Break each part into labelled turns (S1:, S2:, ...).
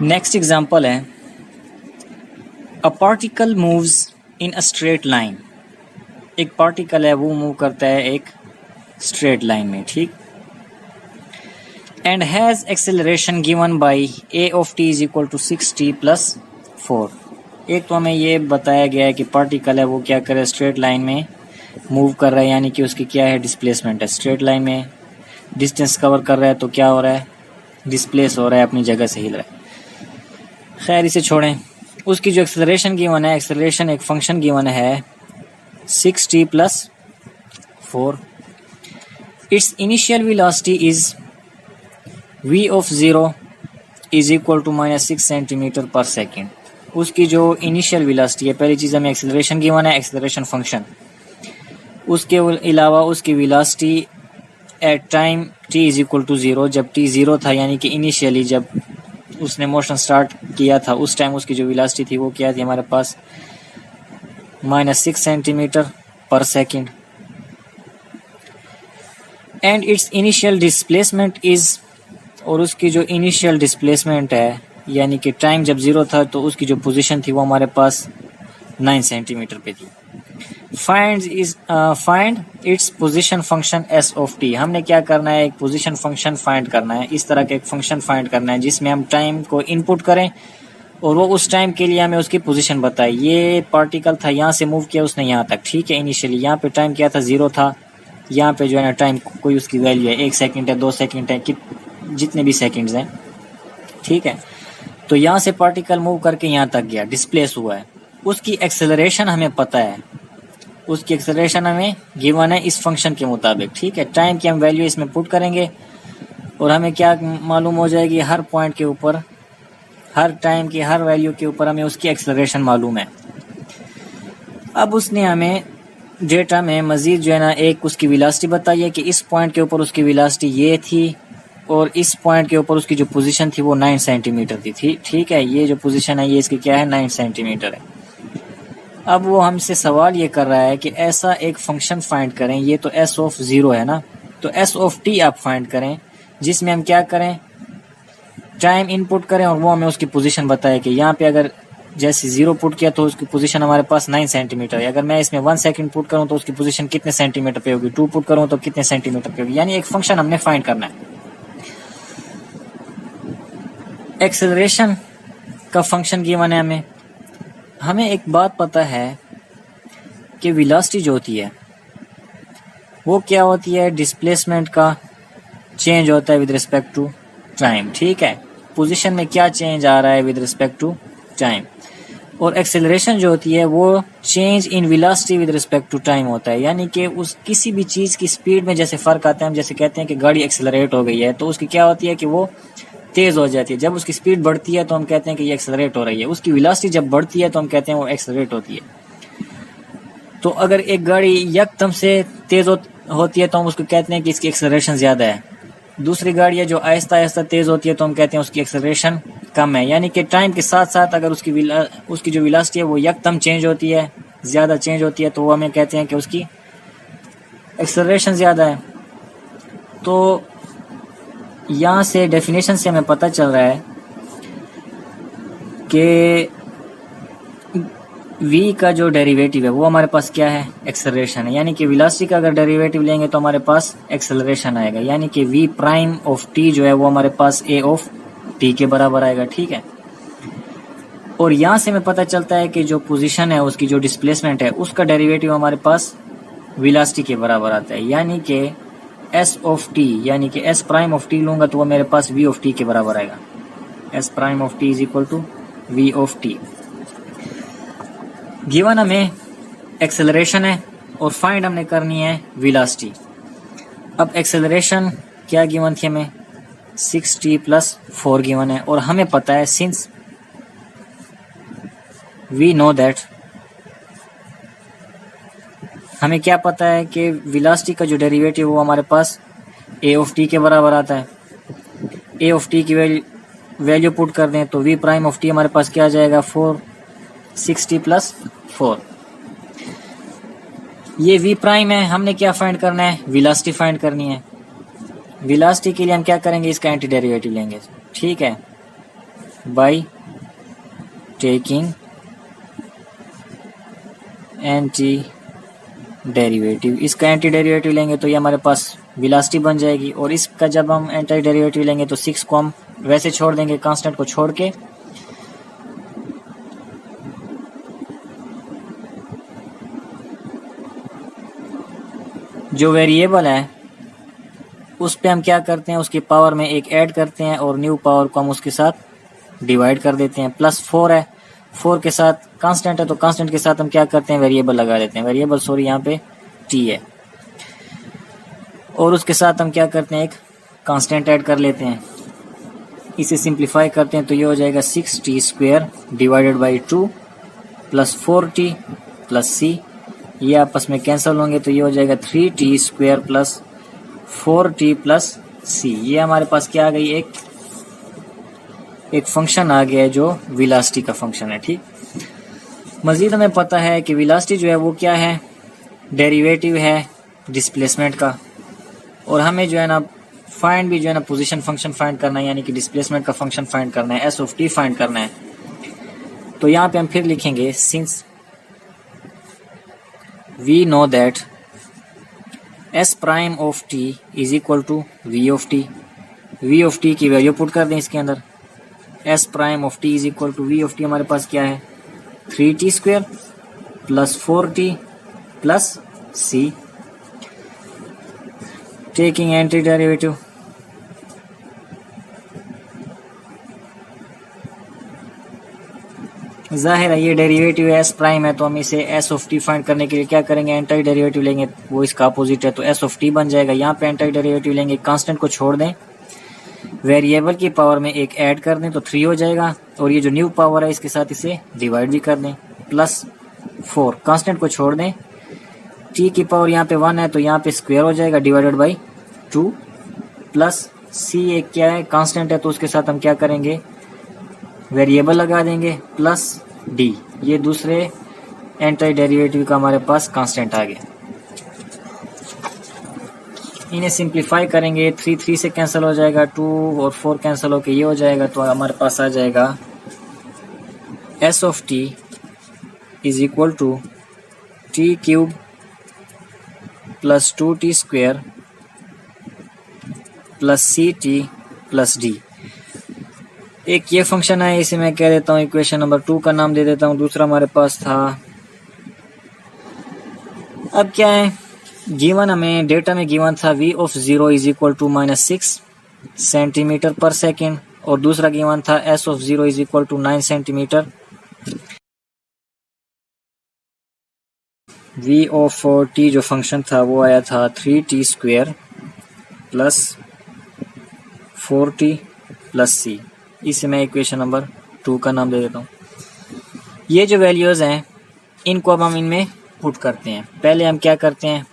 S1: Next example है a particle moves in a straight line. एक particle है वो मूव करता है एक स्ट्रेट लाइन में, ठीक, and has acceleration given by a of t is equal to 6t plus 4। एक तो हमें ये बताया गया है कि पार्टिकल है वो क्या करे, स्ट्रेट लाइन में मूव कर रहा है, यानी कि उसकी क्या है, डिस्प्लेसमेंट है। स्ट्रेट लाइन में डिस्टेंस कवर कर रहा है तो क्या हो रहा है, डिस्प्लेस हो रहा है, अपनी जगह से हिल रहा है। खैर इसे छोड़ें। उसकी जो एक्सेलरेशन गिवन है, एक्सेलरेशन एक फंक्शन गिवन है 6t plus 4। Its initial velocity is v of 0 is equal to -6 centimetre per second. उसकी जो इनिशियल वेलोसिटी है, पहली चीज़ हमें एक्सेलरेशन गिवन है, एक्सेलरेशन फंक्शन। उसके अलावा उसकी velocity at time t is equal to 0, जब t 0 था, यानी कि इनिशियली जब उसने मोशन स्टार्ट किया था उस टाइम उसकी जो वेलोसिटी थी वो क्या थी हमारे पास, -6 centimetre per second. And it's initial displacement is, और उसकी जो इनिशियल डिस्प्लेसमेंट है यानी कि टाइम जब 0 था तो उसकी जो पोजीशन थी वो हमारे पास 9 सेंटीमीटर पे थी। Find its position function s of t। हमने क्या करना है, एक पोजीशन फंक्शन फाइंड करना है। इस तरह का एक फंक्शन फाइंड करना है जिसमें हम टाइम को इनपुट करें और वो उस टाइम के लिए हमें उसकी पोजीशन बताए। ये पार्टिकल था, यहाँ से मूव किया उसने यहाँ तक, ठीक है। इनिशियली यहाँ पे टाइम क्या था, 0 था। यहाँ पे जो है ना टाइम कोई उसकी वैल्यू है, 1 सेकेंड है, 2 सेकेंड है, जितने भी सेकेंड्स हैं, ठीक है। तो यहाँ से पार्टिकल मूव करके यहाँ तक गया, डिस्प्लेस हुआ है। उसकी एक्सेलरेशन हमें पता है, उसकी एक्सेलरेशन हमें गिवन है इस फंक्शन के मुताबिक, ठीक है। टाइम की हम वैल्यू इसमें पुट करेंगे और हमें क्या मालूम हो जाएगी, हर पॉइंट के ऊपर, हर टाइम की हर वैल्यू के ऊपर हमें उसकी एक्सेलरेशन मालूम है। अब उसने हमें डेटा में मजीद जो है ना एक उसकी वेलोसिटी बताई है कि इस पॉइंट के ऊपर उसकी वेलोसिटी ये थी और इस पॉइंट के ऊपर उसकी जो पोजीशन थी वो 9 सेंटीमीटर थी, ठीक है। ये जो पोजीशन है ये इसकी क्या है, 9 सेंटीमीटर है। अब वो हमसे सवाल ये कर रहा है कि ऐसा एक फंक्शन फाइंड करें, ये तो s ऑफ 0 है ना, तो s ऑफ t आप फाइंड करें जिसमें हम क्या करें, टाइम इनपुट करें और वो हमें उसकी पोजीशन बताए कि यहाँ पे अगर जैसे 0 पुट किया तो उसकी पोजीशन हमारे पास 9 सेंटीमीटर है। अगर मैं इसमें 1 सेकंड पुट करूँ तो उसकी पोजीशन कितने सेंटीमीटर पे होगी, 2 पुट करूँ तो कितने सेंटीमीटर पे होगी, यानी एक फंक्शन हमने फाइंड करना है। एक्सेलरेशन का फंक्शन गिवन है हमें एक बात पता है कि वेलोसिटी जो होती है वो क्या होती है, डिस्प्लेसमेंट का चेंज होता है विद रिस्पेक्ट टू टाइम, ठीक है। पोजीशन में क्या चेंज आ रहा है विद रिस्पेक्ट टू टाइम। और एक्सेलरेशन जो होती है वो change in velocity with respect to time होता है, यानी कि उस किसी भी चीज़ की स्पीड में जैसे फ़र्क आता है। हम जैसे कहते हैं कि गाड़ी एक्सेलरेट हो गई है तो उसकी क्या होती है कि वो तेज़ हो जाती है। जब उसकी स्पीड बढ़ती है तो हम कहते हैं कि ये एक्सेलरेट हो रही है। उसकी वेलोसिटी जब बढ़ती है तो हम कहते हैं वो एक्सेलरेट होती है। तो अगर एक गाड़ी यकदम से तेज़ होती है तो हम उसको कहते हैं कि इसकी एक्सेलरेशन ज़्यादा है। दूसरी गाड़ी है जो आहिस्ता आहिस्ता तेज़ होती है तो हम कहते हैं उसकी एक्सेलरेशन कम है। यानी कि टाइम के साथ साथ अगर उसकी जो वेलोसिटी है वो यकदम चेंज होती है, ज़्यादा चेंज होती है, तो वो हमें कहते हैं कि उसकी एक्सेलरेशन ज़्यादा है। तो यहाँ से डेफिनेशन से हमें पता चल रहा है कि v का जो डेरिवेटिव है वो हमारे पास क्या है, एक्सेलरेशन है। यानी कि वेलोसिटी का अगर डेरिवेटिव लेंगे तो हमारे पास एक्सेलरेशन आएगा, यानी कि v प्राइम ऑफ t जो है वो हमारे पास a ऑफ t के बराबर आएगा, ठीक है। और यहाँ से हमें पता चलता है कि जो पोजीशन है उसकी जो डिस्प्लेसमेंट है उसका डेरिवेटिव हमारे पास वेलोसिटी के बराबर आता है, यानी कि s ऑफ t, यानी कि s प्राइम ऑफ t लूंगा तो वो मेरे पास v ऑफ t के बराबर आएगा। s prime of t is equal to v of t। Given हमें एक्सेलरेशन है और फाइंड हमने करनी है वेलोसिटी। अब एक्सेलरेशन क्या गिवन थी हमें, 6t प्लस 4 गिवन है और हमें पता है सिंस वी नो दैट, हमें क्या पता है कि वेलोसिटी का जो डेरिवेटिव वो हमारे पास a ऑफ t के बराबर आता है। a ऑफ t की वैल्यू पुट कर दें तो v प्राइम ऑफ t हमारे पास क्या आ जाएगा, 6t प्लस 4। ये v प्राइम है, हमने क्या फाइंड करना है, वेलोसिटी फाइंड करनी है। वेलोसिटी के लिए हम क्या करेंगे, इसका एंटी डेरिवेटिव लेंगे, ठीक है। By taking anti derivative. इसका एंटी डेरिवेटिव लेंगे तो ये हमारे पास वेलोसिटी बन जाएगी, और इसका जब हम एंटी डेरिवेटिव लेंगे तो 6 को हम वैसे छोड़ देंगे, कांस्टेंट को छोड़ के, जो वेरिएबल है उस पे हम क्या करते हैं, उसकी पावर में एक ऐड करते हैं और न्यू पावर को हम उसके साथ डिवाइड कर देते हैं। +4 है, 4 के साथ कांस्टेंट है तो कांस्टेंट के साथ हम क्या करते हैं, वेरिएबल लगा देते हैं, वेरिएबल सॉरी यहाँ पे t है, और उसके साथ हम क्या करते हैं, एक कांस्टेंट ऐड कर लेते हैं। इसे सिंप्लीफाई करते हैं तो ये हो जाएगा 6t² divided by 2 plus 4t plus c, ये आपस में कैंसिल होंगे तो ये हो जाएगा 3t² plus 4t plus c। ये हमारे पास क्या आ गई, एक फंक्शन आ गया है जो वेलोसिटी का फंक्शन है। ठीक, मजीद हमें पता है कि वेलोसिटी जो है वो क्या है, डेरिवेटिव है डिस्प्लेसमेंट का, और हमें जो है ना फाइंड भी जो है ना पोजीशन फंक्शन फाइंड करना है, यानी कि डिस्प्लेसमेंट का फंक्शन फाइंड करना है, s ऑफ t फाइंड करना है। तो यहाँ पे हम फिर लिखेंगे since we know that s prime of t is equal to v of t, v of t की वैल्यू पुट कर दें इसके अंदर, s prime of t is equal to v of t हमारे पास क्या है, 3t² plus 4t plus c, taking anti derivative, जाहिर है ये डेरिवेटिव s प्राइम है तो हम इसे s ऑफ t फाइंड करने के लिए क्या करेंगे, एंटी डेरिवेटिव लेंगे, वो इसका अपोजिट है तो s ऑफ t बन जाएगा। यहाँ पे एंटी डेरिवेटिव लेंगे, कांस्टेंट को छोड़ दें, वेरिएबल की पावर में एक ऐड कर दें तो 3 हो जाएगा, और ये जो न्यू पावर है इसके साथ इसे डिवाइड भी कर दें, +4 कांस्टेंट को छोड़ दें, t की पावर यहाँ पे 1 है तो यहाँ पे स्क्वायर हो जाएगा डिवाइडेड बाई 2 प्लस c एक क्या है, कांस्टेंट है तो उसके साथ हम क्या करेंगे, वेरिएबल लगा देंगे, प्लस d, ये दूसरे एंटी डेरिवेटिव का हमारे पास कांस्टेंट आ गया। इन्हें सिंप्लीफाई करेंगे, 3 से कैंसिल हो जाएगा, 2 और 4 कैंसिल होके ये हो जाएगा, तो हमारे पास आ जाएगा s of t is equal to t³ plus 2t² plus ct plus d। एक ये फंक्शन है, इसे मैं कह देता हूँ इक्वेशन नंबर 2 का नाम दे देता हूँ। दूसरा हमारे पास था, अब क्या है, गिवन हमें डेटा में गिवन था v of 0 is equal to -6 centimetre per second, और दूसरा गिवन था s of 0 is equal to 9 centimetre. v of t जो फंक्शन था वो आया था 3t² plus 4t plus c, इसे मैं इक्वेशन नंबर 2 का नाम दे देता हूँ। ये जो वैल्यूज हैं इनको अब हम इनमें पुट करते हैं। पहले हम क्या करते हैं,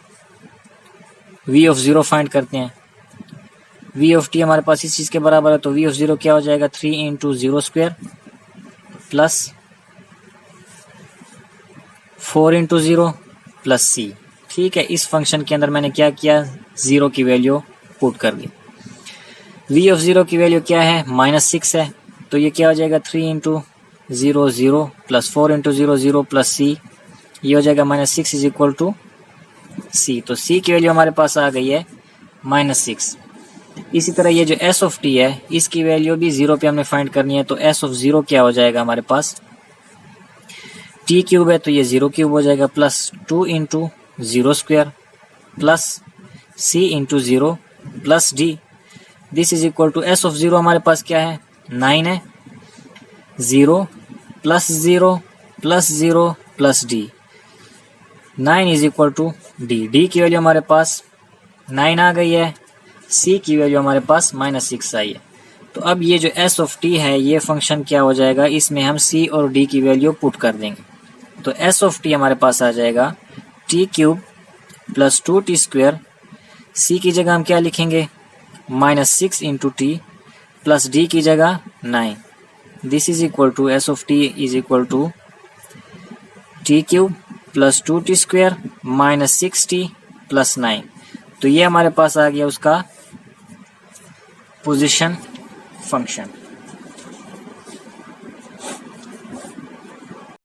S1: v ऑफ 0 फाइंड करते हैं। v ऑफ t हमारे पास इस चीज़ के बराबर है तो v ऑफ 0 क्या हो जाएगा, 3 × 0² प्लस 4 × 0 प्लस c। ठीक है, इस फंक्शन के अंदर मैंने क्या किया, 0 की वैल्यू पुट कर दी। v ऑफ 0 की वैल्यू क्या है, -6 है, तो ये क्या हो जाएगा, 3 × 0 0 प्लस 4 × 0 0 प्लस c, ये हो जाएगा -6 इज इक्वल टू c। तो c की वैल्यू हमारे पास आ गई है -6। इसी तरह ये जो s ऑफ t है इसकी वैल्यू भी 0 पे हमने फाइंड करनी है, तो s ऑफ 0 क्या हो जाएगा हमारे पास, t³ है तो ये 0³ हो जाएगा, plus 2 × 0² plus c × 0 plus d, this is equal to s of 0 हमारे पास क्या है, 9 है, 0 plus 0 plus 0 plus d, 9 is equal to d। d की वैल्यू हमारे पास 9 आ गई है, c की वैल्यू हमारे पास -6 आई है। तो अब ये जो s ऑफ t है ये फंक्शन क्या हो जाएगा, इसमें हम c और d की वैल्यू पुट कर देंगे। तो s ऑफ t हमारे पास आ जाएगा t³ प्लस 2t², c की जगह हम क्या लिखेंगे, -6 × t प्लस d की जगह 9, this is equal to s of t is equal to t³ plus 2t² -6t plus 9। तो ये हमारे पास आ गया उसका पोजीशन फंक्शन।